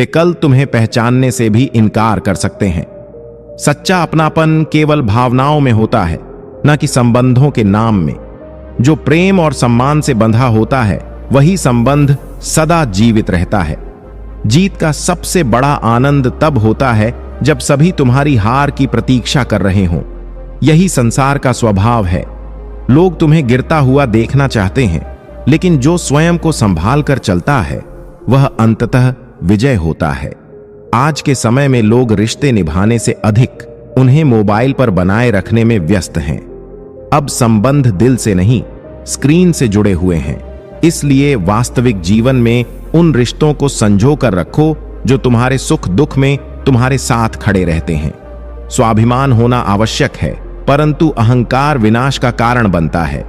वे कल तुम्हें पहचानने से भी इनकार कर सकते हैं। सच्चा अपनापन केवल भावनाओं में होता है, न कि संबंधों के नाम में। जो प्रेम और सम्मान से बंधा होता है वही संबंध सदा जीवित रहता है। जीत का सबसे बड़ा आनंद तब होता है जब सभी तुम्हारी हार की प्रतीक्षा कर रहे हों। यही संसार का स्वभाव है। लोग तुम्हें गिरता हुआ देखना चाहते हैं, लेकिन जो स्वयं को संभाल कर चलता है वह अंततः विजय होता है। आज के समय में लोग रिश्ते निभाने से अधिक उन्हें मोबाइल पर बनाए रखने में व्यस्त हैं। अब संबंध दिल से नहीं, स्क्रीन से जुड़े हुए हैं। इसलिए वास्तविक जीवन में उन रिश्तों को संजो कर रखो जो तुम्हारे सुख दुख में तुम्हारे साथ खड़े रहते हैं। स्वाभिमान होना आवश्यक है, परंतु अहंकार विनाश का कारण बनता है।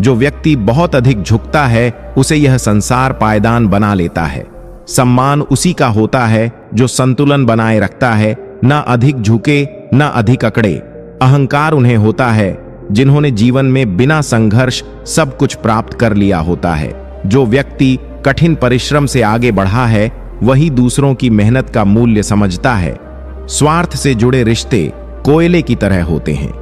जो व्यक्ति बहुत अधिक झुकता है उसे यह संसार पायदान बना लेता है। सम्मान उसी का होता है जो संतुलन बनाए रखता है, न अधिक झुके न अधिक अकड़े। अहंकार उन्हें होता है जिन्होंने जीवन में बिना संघर्ष सब कुछ प्राप्त कर लिया होता है। जो व्यक्ति कठिन परिश्रम से आगे बढ़ा है वही दूसरों की मेहनत का मूल्य समझता है। स्वार्थ से जुड़े रिश्ते कोयले की तरह होते हैं।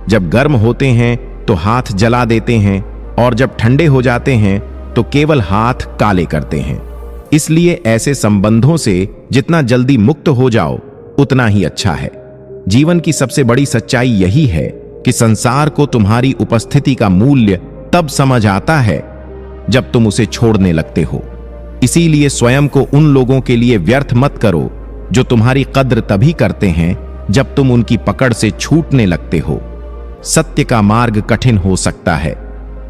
जब गर्म होते हैं तो हाथ जला देते हैं, और जब ठंडे हो जाते हैं तो केवल हाथ काले करते हैं। इसलिए ऐसे संबंधों से जितना जल्दी मुक्त हो जाओ उतना ही अच्छा है। जीवन की सबसे बड़ी सच्चाई यही है कि संसार को तुम्हारी उपस्थिति का मूल्य तब समझ आता है जब तुम उसे छोड़ने लगते हो। इसीलिए स्वयं को उन लोगों के लिए व्यर्थ मत करो जो तुम्हारी कद्र तभी करते हैं जब तुम उनकी पकड़ से छूटने लगते हो। सत्य का मार्ग कठिन हो सकता है,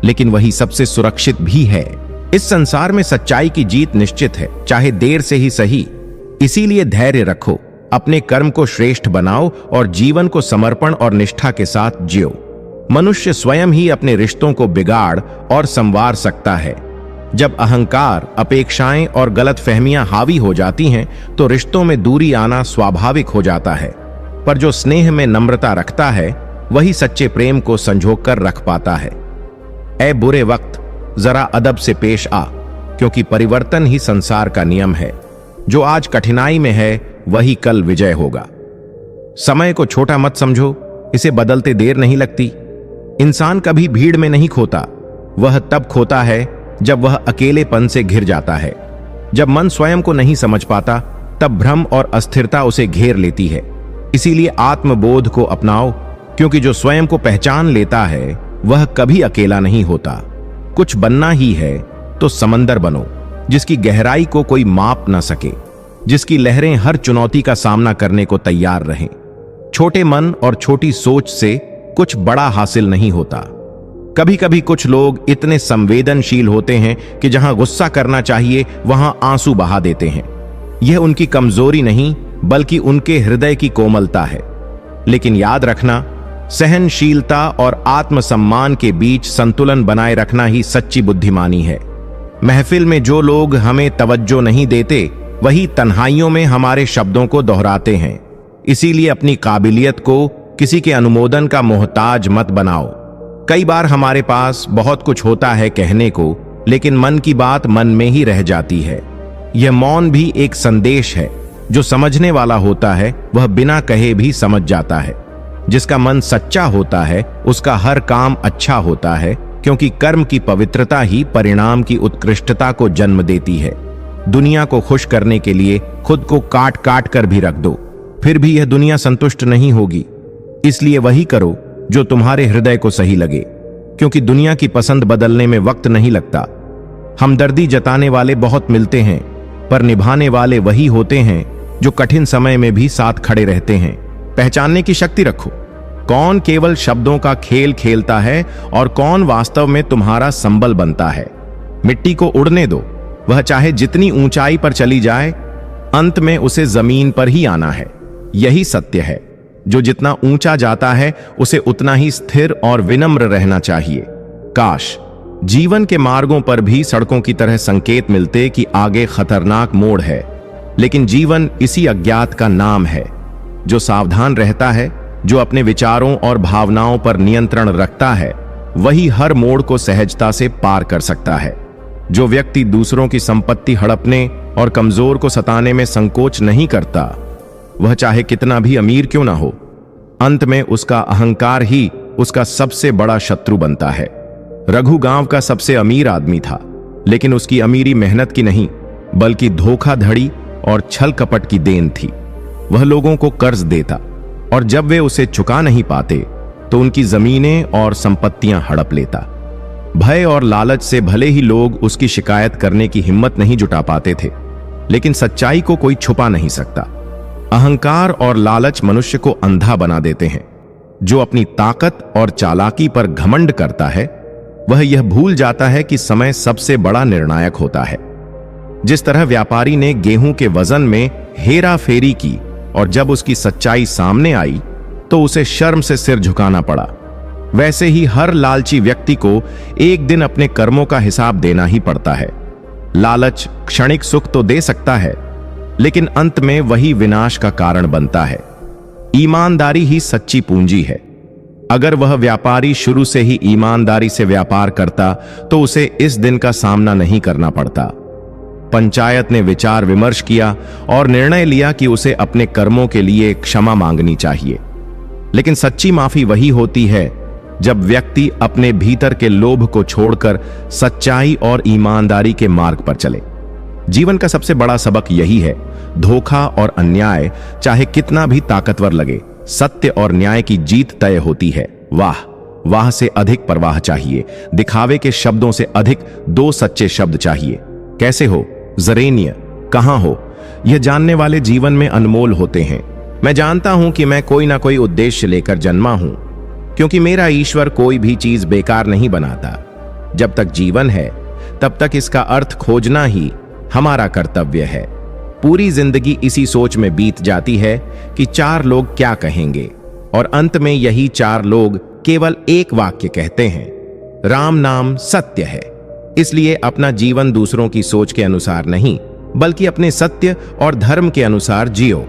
लेकिन वही सबसे सुरक्षित भी है। इस संसार में सच्चाई की जीत निश्चित है, चाहे देर से ही सही। इसीलिए धैर्य रखो, अपने कर्म को श्रेष्ठ बनाओ और जीवन को समर्पण और निष्ठा के साथ जियो। मनुष्य स्वयं ही अपने रिश्तों को बिगाड़ और संवार सकता है। जब अहंकार, अपेक्षाएं और गलतफहमियां हावी हो जाती हैं तो रिश्तों में दूरी आना स्वाभाविक हो जाता है। पर जो स्नेह में नम्रता रखता है वही सच्चे प्रेम को संजोकर कर रख पाता है। ऐ बुरे वक्त, जरा अदब से पेश आ, क्योंकि परिवर्तन ही संसार का नियम है। जो आज कठिनाई में है वही कल विजय होगा। समय को छोटा मत समझो, इसे बदलते देर नहीं लगती। इंसान कभी भीड़ में नहीं खोता, वह तब खोता है जब वह अकेलेपन से घिर जाता है। जब मन स्वयं को नहीं समझ पाता तब भ्रम और अस्थिरता उसे घेर लेती है। इसीलिए आत्मबोध को अपनाओ, क्योंकि जो स्वयं को पहचान लेता है वह कभी अकेला नहीं होता। कुछ बनना ही है तो समंदर बनो, जिसकी गहराई को कोई माप ना सके, जिसकी लहरें हर चुनौती का सामना करने को तैयार रहें। छोटे मन और छोटी सोच से कुछ बड़ा हासिल नहीं होता। कभी कभी कुछ लोग इतने संवेदनशील होते हैं कि जहां गुस्सा करना चाहिए वहां आंसू बहा देते हैं। यह उनकी कमजोरी नहीं बल्कि उनके हृदय की कोमलता है। लेकिन याद रखना, सहनशीलता और आत्मसम्मान के बीच संतुलन बनाए रखना ही सच्ची बुद्धिमानी है। महफिल में जो लोग हमें तवज्जो नहीं देते वही तन्हाइयों में हमारे शब्दों को दोहराते हैं। इसीलिए अपनी काबिलियत को किसी के अनुमोदन का मोहताज मत बनाओ। कई बार हमारे पास बहुत कुछ होता है कहने को, लेकिन मन की बात मन में ही रह जाती है। यह मौन भी एक संदेश है। जो समझने वाला होता है वह बिना कहे भी समझ जाता है। जिसका मन सच्चा होता है उसका हर काम अच्छा होता है, क्योंकि कर्म की पवित्रता ही परिणाम की उत्कृष्टता को जन्म देती है। दुनिया को खुश करने के लिए खुद को काट काट कर भी रख दो, फिर भी यह दुनिया संतुष्ट नहीं होगी। इसलिए वही करो जो तुम्हारे हृदय को सही लगे, क्योंकि दुनिया की पसंद बदलने में वक्त नहीं लगता। हमदर्दी जताने वाले बहुत मिलते हैं, पर निभाने वाले वही होते हैं जो कठिन समय में भी साथ खड़े रहते हैं। पहचानने की शक्ति रखो, कौन केवल शब्दों का खेल खेलता है और कौन वास्तव में तुम्हारा संबल बनता है। मिट्टी को उड़ने दो, वह चाहे जितनी ऊंचाई पर चली जाए, अंत में उसे जमीन पर ही आना है। यही सत्य है। जो जितना ऊंचा जाता है उसे उतना ही स्थिर और विनम्र रहना चाहिए। काश जीवन के मार्गों पर भी सड़कों की तरह संकेत मिलते कि आगे खतरनाक मोड़ है, लेकिन जीवन इसी अज्ञात का नाम है। जो सावधान रहता है, जो अपने विचारों और भावनाओं पर नियंत्रण रखता है, वही हर मोड़ को सहजता से पार कर सकता है। जो व्यक्ति दूसरों की संपत्ति हड़पने और कमजोर को सताने में संकोच नहीं करता, वह चाहे कितना भी अमीर क्यों ना हो। अंत में उसका अहंकार ही उसका सबसे बड़ा शत्रु बनता है। रघु गांव का सबसे अमीर आदमी था, लेकिन उसकी अमीरी मेहनत की नहीं बल्कि धोखाधड़ी और छल कपट की देन थी। वह लोगों को कर्ज देता और जब वे उसे चुका नहीं पाते तो उनकी जमीनें और संपत्तियां हड़प लेता। भय और लालच से भले ही लोग उसकी शिकायत करने की हिम्मत नहीं जुटा पाते थे, लेकिन सच्चाई को कोई छुपा नहीं सकता। अहंकार और लालच मनुष्य को अंधा बना देते हैं। जो अपनी ताकत और चालाकी पर घमंड करता है वह यह भूल जाता है कि समय सबसे बड़ा निर्णायक होता है। जिस तरह व्यापारी ने गेहूं के वजन में हेरा फेरी की और जब उसकी सच्चाई सामने आई तो उसे शर्म से सिर झुकाना पड़ा, वैसे ही हर लालची व्यक्ति को एक दिन अपने कर्मों का हिसाब देना ही पड़ता है। लालच क्षणिक सुख तो दे सकता है, लेकिन अंत में वही विनाश का कारण बनता है। ईमानदारी ही सच्ची पूंजी है। अगर वह व्यापारी शुरू से ही ईमानदारी से व्यापार करता तो उसे इस दिन का सामना नहीं करना पड़ता। पंचायत ने विचार विमर्श किया और निर्णय लिया कि उसे अपने कर्मों के लिए क्षमा मांगनी चाहिए। लेकिन सच्ची माफी वही होती है जब व्यक्ति अपने भीतर के लोभ को छोड़कर सच्चाई और ईमानदारी के मार्ग पर चले। जीवन का सबसे बड़ा सबक यही है, धोखा और अन्याय चाहे कितना भी ताकतवर लगे, सत्य और न्याय की जीत तय होती है। वाह से अधिक परवाह चाहिए, दिखावे के शब्दों से अधिक दो सच्चे शब्द चाहिए। कैसे हो जरेनिया, कहां हो, यह जानने वाले जीवन में अनमोल होते हैं। मैं जानता हूं कि मैं कोई ना कोई उद्देश्य लेकर जन्मा हूं, क्योंकि मेरा ईश्वर कोई भी चीज बेकार नहीं बनाता। जब तक जीवन है तब तक इसका अर्थ खोजना ही हमारा कर्तव्य है। पूरी जिंदगी इसी सोच में बीत जाती है कि 4 लोग क्या कहेंगे, और अंत में यही 4 लोग केवल एक वाक्य कहते हैं, राम नाम सत्य है। इसलिए अपना जीवन दूसरों की सोच के अनुसार नहीं बल्कि अपने सत्य और धर्म के अनुसार जियो।